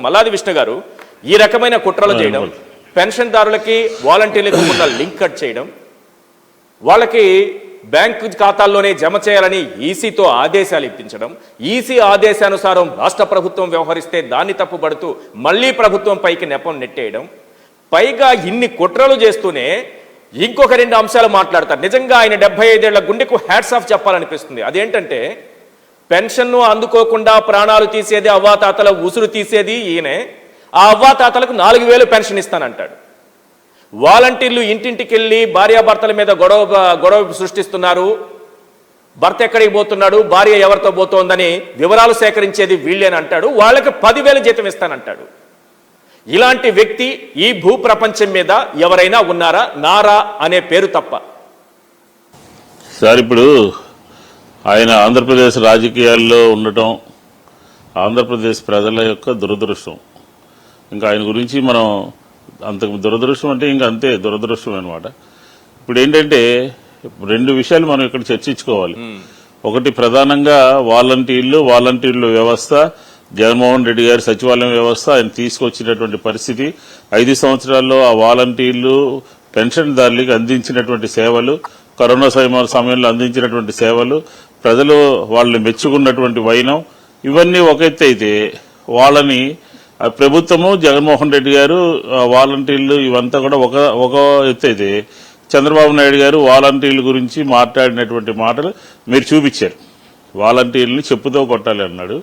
మల్లాది విష్ణు గారు ఈ రకమైన కుట్రలు చేయడం, పెన్షన్దారులకి వాలంటీర్లకు ఉన్న లింక్ కట్ చేయడం, వాళ్ళకి బ్యాంకు ఖాతాల్లోనే జమ చేయాలని ఈసీతో ఆదేశాలు ఇప్పించడం, ఈసీ ఆదేశానుసారం రాష్ట్ర ప్రభుత్వం వ్యవహరిస్తే దాన్ని తప్పుపడుతూ మళ్లీ ప్రభుత్వం పైకి నెపం నెట్టేయడం, పైగా ఇన్ని కుట్రలు చేస్తూనే ఇంకొక 2 అంశాలు మాట్లాడతారు. నిజంగా ఆయన 75 ఏళ్ల గుండెకు హ్యాట్స్ ఆఫ్ చెప్పాలనిపిస్తుంది. అదేంటంటే పెన్షన్ను అందుకోకుండా ప్రాణాలు తీసేది, అవ్వాతాతల ఉసురు తీసేది ఈయనే. ఆ అవ్వాతాతలకు 4000 పెన్షన్ ఇస్తానంటాడు. వాలంటీర్లు ఇంటింటికి వెళ్ళి భార్యాభర్తల మీద గొడవ సృష్టిస్తున్నారు. భర్త ఎక్కడికి పోతున్నాడు, భార్య ఎవరితో పోతోందని వివరాలు సేకరించేది వీళ్ళేని అంటాడు. వాళ్ళకి 10,000 జీతం ఇస్తానంటాడు. ఇలాంటి వ్యక్తి ఈ భూ ప్రపంచం మీద ఎవరైనా ఉన్నారా? నారా అనే పేరు తప్ప. సార్, ఇప్పుడు ఆయన ఆంధ్రప్రదేశ్ రాజకీయాల్లో ఉండటం ఆంధ్రప్రదేశ్ ప్రజల యొక్క దురదృష్టం. ఇంకా ఆయన గురించి మనం అంత దురదృష్టం అంటే ఇంకా అంతే దురదృష్టం అనమాట. ఇప్పుడు ఏంటంటే 2 విషయాలు మనం ఇక్కడ చర్చించుకోవాలి. ఒకటి ప్రధానంగా వాలంటీర్లు వ్యవస్థ, జగన్మోహన్ రెడ్డి గారి సచివాలయం వ్యవస్థ ఆయన తీసుకొచ్చినటువంటి పరిస్థితి, 5 సంవత్సరాల్లో ఆ వాలంటీర్లు పెన్షన్దారులకు అందించినటువంటి సేవలు, కరోనా సమయంలో అందించినటువంటి సేవలు, ప్రజలు వాళ్ళని మెచ్చుకున్నటువంటి వైనం, ఇవన్నీ ఒక ఎత్తు అయితే, వాళ్ళని ప్రభుత్వము జగన్మోహన్ రెడ్డి గారు వాలంటీర్లు ఇవంతా కూడా ఒక ఎత్తు అయితే, చంద్రబాబు నాయుడు గారు వాలంటీర్ల గురించి మాట్లాడినటువంటి మాటలు మీరు చూపించారు. వాలంటీర్లని చెప్పుతో కొట్టాలి అన్నాడు,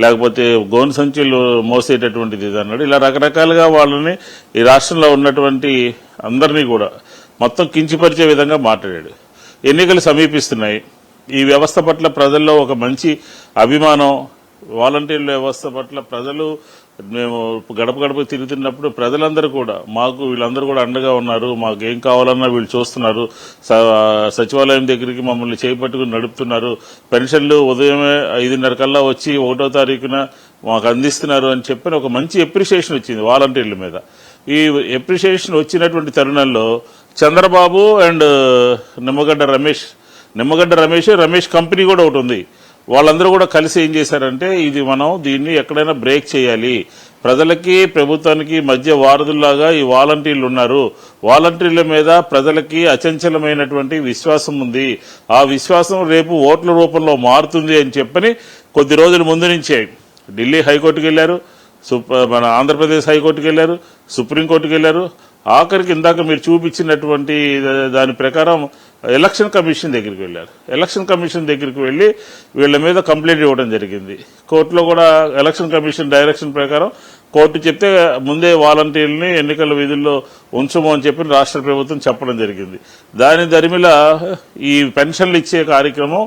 లేకపోతే గోను సంచులు మోసేటటువంటిది ఇది అన్నాడు. ఇలా రకరకాలుగా వాళ్ళని ఈ రాష్ట్రంలో ఉన్నటువంటి అందరినీ కూడా మొత్తం కించిపరిచే విధంగా మాట్లాడాడు. ఎన్నికలు సమీపిస్తున్నాయి. ఈ వ్యవస్థ పట్ల ప్రజల్లో ఒక మంచి అభిమానం, వాలంటీర్ల వ్యవస్థ పట్ల ప్రజలు, మేము గడప గడప తిరుగుతున్నప్పుడు ప్రజలందరూ కూడా మాకు వీళ్ళందరూ కూడా అండగా ఉన్నారు, మాకు ఏం కావాలన్నా వీళ్ళు చూస్తున్నారు, సచివాలయం దగ్గరికి మమ్మల్ని చేపట్టుకుని నడుపుతున్నారు, పెన్షన్లు ఉదయమే 5:30 కల్లా వచ్చి 1వ తారీఖున మాకు అందిస్తున్నారు అని చెప్పిన ఒక మంచి ఎప్రిషియేషన్ వచ్చింది వాలంటీర్ల మీద. ఈ ఎప్రిషియేషన్ వచ్చినటువంటి తరుణంలో చంద్రబాబు అండ్ నిమ్మగడ్డ రమేష్ కంపెనీ కూడా ఒకటి ఉంది. వాళ్ళందరూ కూడా కలిసి ఏం చేశారంటే, ఇది మనం దీన్ని ఎక్కడైనా బ్రేక్ చేయాలి, ప్రజలకి ప్రభుత్వానికి మధ్య వారధుల్లాగా ఈ వాలంటీర్లు ఉన్నారు, వాలంటీర్ల మీద ప్రజలకి అచంచలమైనటువంటి విశ్వాసం ఉంది, ఆ విశ్వాసం రేపు ఓట్ల రూపంలో మారుతుంది అని చెప్పని కొద్ది రోజుల ముందు నుంచే ఢిల్లీ హైకోర్టుకు వెళ్లారు, మన ఆంధ్రప్రదేశ్ హైకోర్టుకు వెళ్లారు, సుప్రీంకోర్టుకు వెళ్లారు, ఆఖరికి ఇందాక మీరు చూపించినటువంటి దాని ప్రకారం ఎలక్షన్ కమిషన్ దగ్గరికి వెళ్లారు. ఎలక్షన్ కమిషన్ దగ్గరికి వెళ్లి వీళ్ల మీద కంప్లైంట్ ఇవ్వడం జరిగింది. కోర్టులో కూడా ఎలక్షన్ కమిషన్ డైరెక్షన్ ప్రకారం కోర్టు చెప్తే ముందే వాలంటీర్లని ఎన్నికల విధుల్లో ఉంచము అని చెప్పి రాష్ట్ర ప్రభుత్వం చెప్పడం జరిగింది. దాని దరిమిల ఈ పెన్షన్లు ఇచ్చే కార్యక్రమం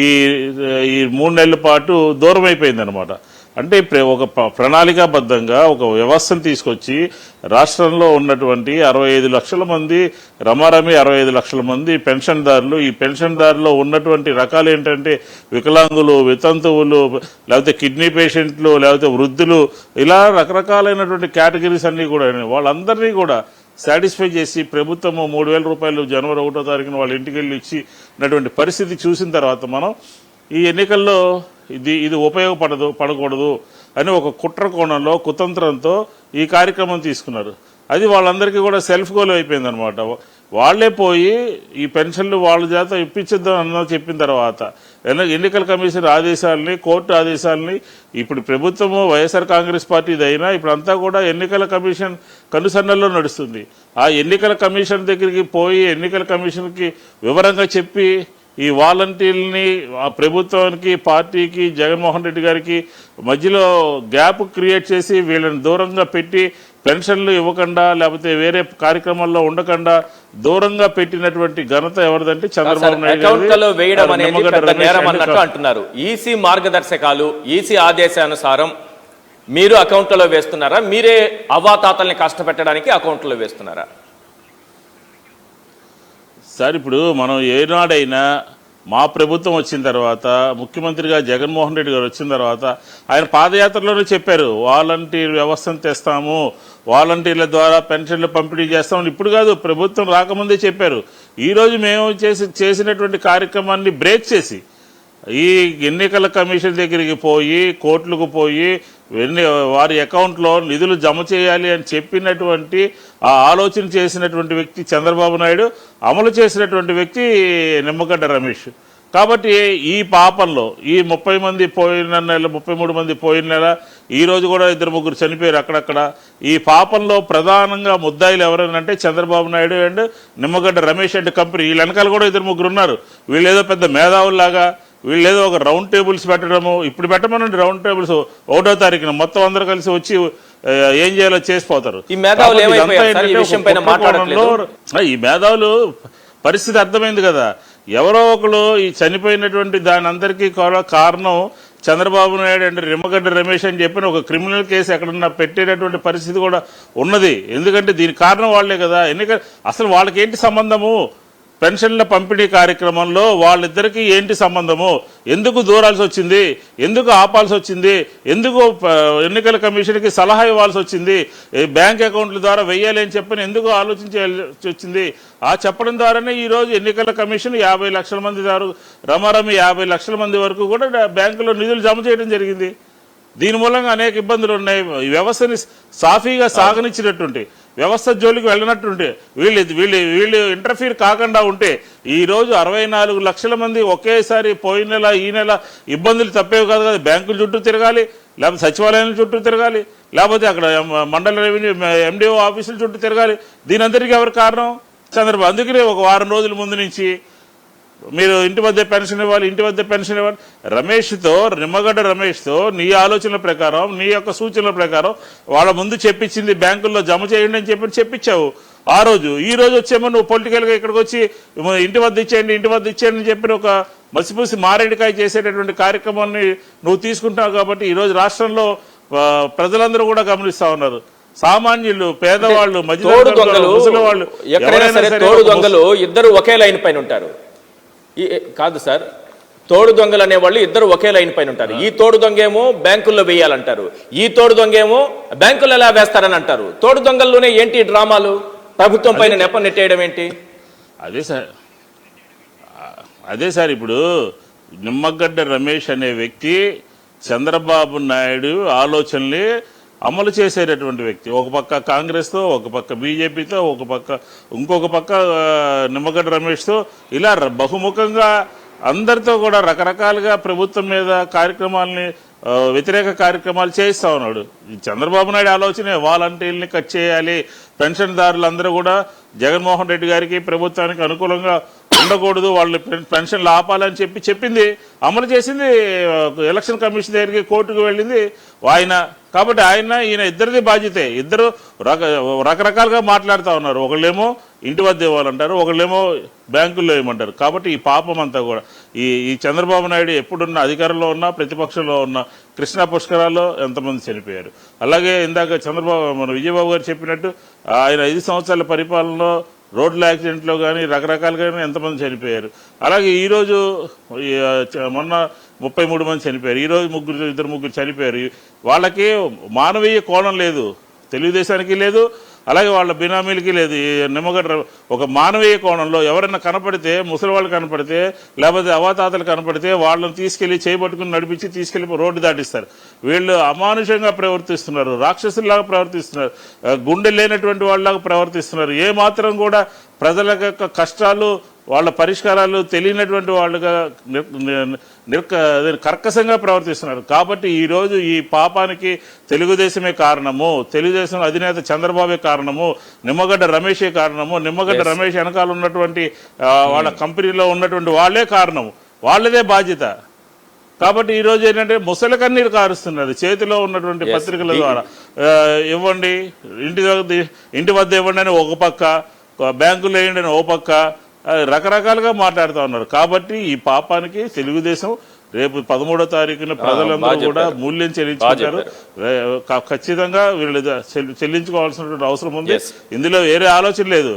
ఈ 3 నెలల పాటు దూరం అయిపోయిందనమాట. అంటే ఒక ప్రణాళికాబద్ధంగా ఒక వ్యవస్థను తీసుకొచ్చి రాష్ట్రంలో ఉన్నటువంటి 65 లక్షల మంది, రమారమి 65 లక్షల మంది పెన్షన్దారులు, ఈ పెన్షన్దారులో ఉన్నటువంటి రకాలు ఏంటంటే వికలాంగులు, వితంతువులు, లేకపోతే కిడ్నీ పేషెంట్లు, లేకపోతే వృద్ధులు, ఇలా రకరకాలైనటువంటి కేటగిరీస్ అన్ని కూడా వాళ్ళందరినీ కూడా సాటిస్ఫై చేసి ప్రభుత్వము 3,000 రూపాయలు జనవరి 1వ తారీఖున వాళ్ళ ఇంటికి వెళ్ళి ఇచ్చినటువంటి పరిస్థితి చూసిన తర్వాత మనం ఈ ఎన్నికల్లో ఇది పడకూడదు అని ఒక కుట్ర కోణంలో కుతంత్రంతో ఈ కార్యక్రమం తీసుకున్నారు. అది వాళ్ళందరికీ కూడా సెల్ఫ్ గోల్ అయిపోయిందనమాట. వాళ్లే పోయి ఈ పెన్షన్లు వాళ్ళ చేత ఇప్పించద్దాం అన్న చెప్పిన తర్వాత ఎన్నికల కమిషన్ ఆదేశాలని, కోర్టు ఆదేశాలని, ఇప్పుడు ప్రభుత్వము వైఎస్ఆర్ కాంగ్రెస్ పార్టీది అయినా ఇప్పుడంతా కూడా ఎన్నికల కమిషన్ కనుసన్నల్లో నడుస్తుంది. ఆ ఎన్నికల కమిషన్ దగ్గరికి పోయి ఎన్నికల కమిషన్కి వివరంగా చెప్పి ఈ వాలంటీర్లని ప్రభుత్వానికి, పార్టీకి, జగన్మోహన్ రెడ్డి గారికి మధ్యలో గ్యాప్ క్రియేట్ చేసి వీళ్ళని దూరంగా పెట్టి పెన్షన్లు ఇవ్వకుండా లేకపోతే వేరే కార్యక్రమాల్లో ఉండకుండా దూరంగా పెట్టినటువంటి ఘనత ఎవరిదంటే చంద్రబాబు నాయుడు అంటున్నారు. ఈసీ మార్గదర్శకాలు, ఈసీ ఆదేశానుసారం మీరు అకౌంట్లలో వేస్తున్నారా? మీరే అవ్వాతాతల్ని కష్టపెట్టడానికి అకౌంట్లో వేస్తున్నారా? సార్, ఇప్పుడు మనం ఏనాడైనా మా ప్రభుత్వం వచ్చిన తర్వాత, ముఖ్యమంత్రిగా జగన్మోహన్ రెడ్డి గారు వచ్చిన తర్వాత ఆయన పాదయాత్రలోనే చెప్పారు, వాలంటీర్ వ్యవస్థను తెస్తాము, వాలంటీర్ల ద్వారా పెన్షన్లు పంపిణీ చేస్తామని. ఇప్పుడు కాదు, ప్రభుత్వం రాకముందే చెప్పారు. ఈరోజు మేము చేసినటువంటి కార్యక్రమాన్ని బ్రేక్ చేసి ఈ ఎన్నికల కమిషన్ దగ్గరికి పోయి, కోర్టులకు పోయి వారి అకౌంట్లో నిధులు జమ చేయాలి అని చెప్పినటువంటి ఆ ఆలోచన చేసినటువంటి వ్యక్తి చంద్రబాబు నాయుడు, అమలు చేసినటువంటి వ్యక్తి నిమ్మగడ్డ రమేష్. కాబట్టి ఈ పాపంలో ఈ 30 మంది పోయిన నెల, 33 మంది పోయిన నెల, ఈ రోజు కూడా 2-3 చనిపోయారు అక్కడక్కడ. ఈ పాపంలో ప్రధానంగా ముద్దాయిలు ఎవరైనా Chandrababu Naidu and Nimmagadda Ramesh and company. వీళ్ళ వెనకాల కూడా 2-3 ఉన్నారు. వీళ్ళు ఏదో పెద్ద మేధావుల్లాగా, వీళ్ళు ఏదో ఒక రౌండ్ టేబుల్స్ పెట్టడము. ఇప్పుడు పెట్టమనండి రౌండ్ టేబుల్స్ 1వ తారీఖున మొత్తం అందరూ కలిసి వచ్చి ఏం చేయాలో చేసిపోతారు. ఈ మేధావులు పరిస్థితి అర్థమైంది కదా. ఎవరో ఒకరు ఈ చనిపోయినటువంటి దాని అందరికీ కారణం చంద్రబాబు నాయుడు అంటే నిమ్మగడ్డ రమేష్ అని చెప్పిన ఒక క్రిమినల్ కేసు ఎక్కడన్నా పెట్టేటటువంటి పరిస్థితి కూడా ఉన్నది. ఎందుకంటే దీనికి కారణం వాళ్లే కదా. అసలు వాళ్ళకి ఏంటి సంబంధము? పెన్షన్ల పంపిణీ కార్యక్రమంలో వాళ్ళిద్దరికీ ఏంటి సంబంధము? ఎందుకు దూరాల్సి వచ్చింది? ఎందుకు ఆపాల్సి వచ్చింది? ఎందుకు ఎన్నికల కమిషన్కి సలహా ఇవ్వాల్సి వచ్చింది? బ్యాంక్ అకౌంట్ల ద్వారా వెయ్యాలి అని చెప్పని ఎందుకు ఆలోచించాల్సి వచ్చింది? ఆ చెప్పడం ద్వారానే ఈరోజు ఎన్నికల కమిషన్ 50 లక్షల మంది రమారమి 50 లక్షల మంది వరకు కూడా బ్యాంకులో నిధులు జమ చేయడం జరిగింది. దీని మూలంగా అనేక ఇబ్బందులు ఉన్నాయి. ఈ వ్యవస్థని సాఫీగా సాగనిచ్చినట్టుంటే, వ్యవస్థ జోలికి వెళ్ళినట్టుంటే, వీళ్ళు ఇంటర్ఫీర్ కాకుండా ఉంటే ఈ రోజు 64 లక్షల మంది ఒకేసారి పోయిన నెల ఈ నెల ఇబ్బందులు తప్పేవి కాదు కదా. బ్యాంకుల చుట్టూ తిరగాలి, లేకపోతే సచివాలయాల చుట్టూ తిరగాలి, లేకపోతే అక్కడ మండల రెవెన్యూ ఎండిఓ ఆఫీసుల చుట్టూ తిరగాలి. దీని అందరికీ ఎవరు కారణం? చంద్రబాబు. అందుకనే ఒక వారం రోజుల ముందు నుంచి మీరు ఇంటి వద్ద పెన్షన్ ఇవ్వాలి, ఇంటి వద్ద పెన్షన్ ఇవ్వాలి. నిమ్మగడ్డ రమేష్తో నీ ఆలోచనల ప్రకారం, నీ యొక్క సూచనల ప్రకారం వాళ్ళ ముందు చెప్పించింది బ్యాంకుల్లో జమ చేయండి అని చెప్పించావు ఆ రోజు. ఈ రోజు వచ్చేమో నువ్వు పొలిటికల్గా ఇక్కడికి వచ్చి ఇంటి వద్ద ఇచ్చేయండి, ఇంటి వద్ద ఇచ్చేయండి అని చెప్పి ఒక మసిపూసి మారేడికాయ చేసేటటువంటి కార్యక్రమాన్ని నువ్వు తీసుకుంటావు. కాబట్టి ఈరోజు రాష్ట్రంలో ప్రజలందరూ కూడా గమనిస్తా ఉన్నారు. సామాన్యులు, పేదవాళ్ళు, ముసలివాళ్ళు, తోడు దొంగలు ఇద్దరు ఒకే లైన్ పైన ఉంటారు. కాదు సార్, తోడు దొంగలు అనేవాళ్ళు ఇద్దరు ఒకే లైన్ పైన ఉంటారు. ఈ తోడు దొంగేమో బ్యాంకుల్లో వేయాలంటారు, ఈ తోడు దొంగేమో బ్యాంకుల్లో ఎలా వేస్తారని అంటారు. తోడు దొంగల్లోనే ఏంటి డ్రామాలు? ప్రభుత్వం పైన నెపం నెట్టేయడం ఏంటి? అదే సార్ ఇప్పుడు నిమ్మగడ్డ రమేష్ అనే వ్యక్తి చంద్రబాబు నాయుడు ఆలోచనల్ని అమలు చేసేటటువంటి వ్యక్తి. ఒక పక్క కాంగ్రెస్తో, ఒక పక్క బీజేపీతో, ఇంకొక పక్క నిమ్మగడ్డ రమేష్తో, ఇలా బహుముఖంగా అందరితో కూడా రకరకాలుగా ప్రభుత్వం మీద కార్యక్రమాలని, వ్యతిరేక కార్యక్రమాలు చేయిస్తా ఉన్నాడు. చంద్రబాబు నాయుడు ఆలోచనే వాలంటీర్ని కట్ చేయాలి, పెన్షన్దారులందరూ కూడా జగన్మోహన్ రెడ్డి గారికి ప్రభుత్వానికి అనుకూలంగా ఉండకూడదు, వాళ్ళు పెన్షన్లు ఆపాలని చెప్పింది, అమలు చేసింది ఎలక్షన్ కమిషన్ దగ్గరికి, కోర్టుకు వెళ్ళింది ఆయన. కాబట్టి ఈయన ఇద్దరిది బాధ్యతే. ఇద్దరు రకరకాలుగా మాట్లాడుతూ ఉన్నారు. ఒకళ్ళేమో ఇంటి వద్ద ఇవ్వాలంటారు, ఒకళ్ళేమో బ్యాంకుల్లో ఇవ్వమంటారు. కాబట్టి ఈ పాపం అంతా కూడా ఈ చంద్రబాబు నాయుడు ఎప్పుడున్న అధికారంలో ఉన్నా, ప్రతిపక్షంలో ఉన్న కృష్ణా పుష్కరాల్లో ఎంతమంది చనిపోయారు. అలాగే ఇందాక మన విజయబాబు గారు చెప్పినట్టు ఆయన 5 సంవత్సరాల పరిపాలనలో రోడ్ల యాక్సిడెంట్లో కానీ రకరకాలుగా ఎంతమంది చనిపోయారు. అలాగే ఈరోజు మొన్న 33 మంది చనిపోయారు. ఈరోజు 2-3 చనిపోయారు. వాళ్ళకి మానవీయ కోణం లేదు, తెలుగుదేశానికి లేదు, అలాగే వాళ్ళ బినామీలకి లేదు. నిమ్మగడ్డ ఒక మానవీయ కోణంలో ఎవరైనా కనపడితే, ముసలి వాళ్ళు కనపడితే, లేకపోతే అవాతాతలు కనపడితే వాళ్ళని తీసుకెళ్లి చేయబట్టుకుని నడిపించి తీసుకెళ్లి రోడ్డు దాటిస్తారు. వీళ్ళు అమానుషంగా ప్రవర్తిస్తున్నారు, రాక్షసుల్లాగా ప్రవర్తిస్తున్నారు, గుండె లేనటువంటి వాళ్ళలాగా ప్రవర్తిస్తున్నారు. ఏ మాత్రం కూడా ప్రజల యొక్క కష్టాలు, వాళ్ళ పరిష్కారాలు తెలియనటువంటి వాళ్ళుగా కర్కశంగా ప్రవర్తిస్తున్నారు. కాబట్టి ఈరోజు ఈ పాపానికి తెలుగుదేశమే కారణము, తెలుగుదేశం అధినేత చంద్రబాబే కారణము, నిమ్మగడ్డ రమేషే కారణము, నిమ్మగడ్డ రమేష్ వెనకాల ఉన్నటువంటి వాళ్ళ కంపెనీలో ఉన్నటువంటి వాళ్ళే కారణము, వాళ్ళదే బాధ్యత. కాబట్టి ఈరోజు ఏంటంటే ముసలి కన్నీరు కారుస్తున్నారు చేతిలో ఉన్నటువంటి పత్రికల ద్వారా. ఇవ్వండి, ఇంటి వద్ద ఇవ్వండి అని ఒక పక్క, బ్యాంకులు వేయండి అని ఓ పక్క, రకరకాలుగా మాట్లాడుతూ ఉన్నారు. కాబట్టి ఈ పాపానికి తెలుగుదేశం రేపు 13వ తారీఖున ప్రజలందరూ కూడా మూల్యం చెల్లించుకుంటారు. ఖచ్చితంగా వీళ్ళు చెల్లించుకోవాల్సినటువంటి అవసరం ఉంది. ఇందులో వేరే ఆలోచన లేదు.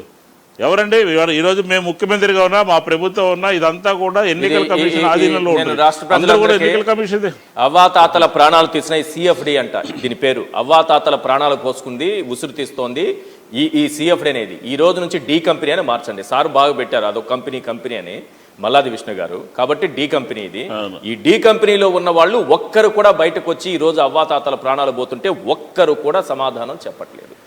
ఎవరండి ఈరోజు మేము ముఖ్యమంత్రిగా ఉన్నా, మా ప్రభుత్వం ఉన్నా, ఇదంతా కూడా ఎన్నికల కమిషన్ ఆధీనంలో ఉంటుంది. అవ్వాతాతల ప్రాణాలు తీసిన సిఎఫ్డి అంట దీని పేరు. అవ్వాతాతల ప్రాణాలు పోసుకుంది, ఉసురు తీస్తోంది ఈ సిఎఫ్డి అనేది. ఈ రోజు నుంచి డి కంపెనీ అని మార్చండి. సార్ బాగా పెట్టారు, అదొక కంపెనీ అని. మల్లాది విష్ణు గారు. కాబట్టి డి కంపెనీ ఇది. అవును. ఈ డి కంపెనీలో ఉన్న వాళ్ళు ఒక్కరు కూడా బయటకు వచ్చి ఈ రోజు అవ్వాతాతల ప్రాణాలు పోతుంటే ఒక్కరు కూడా సమాధానం చెప్పట్లేదు.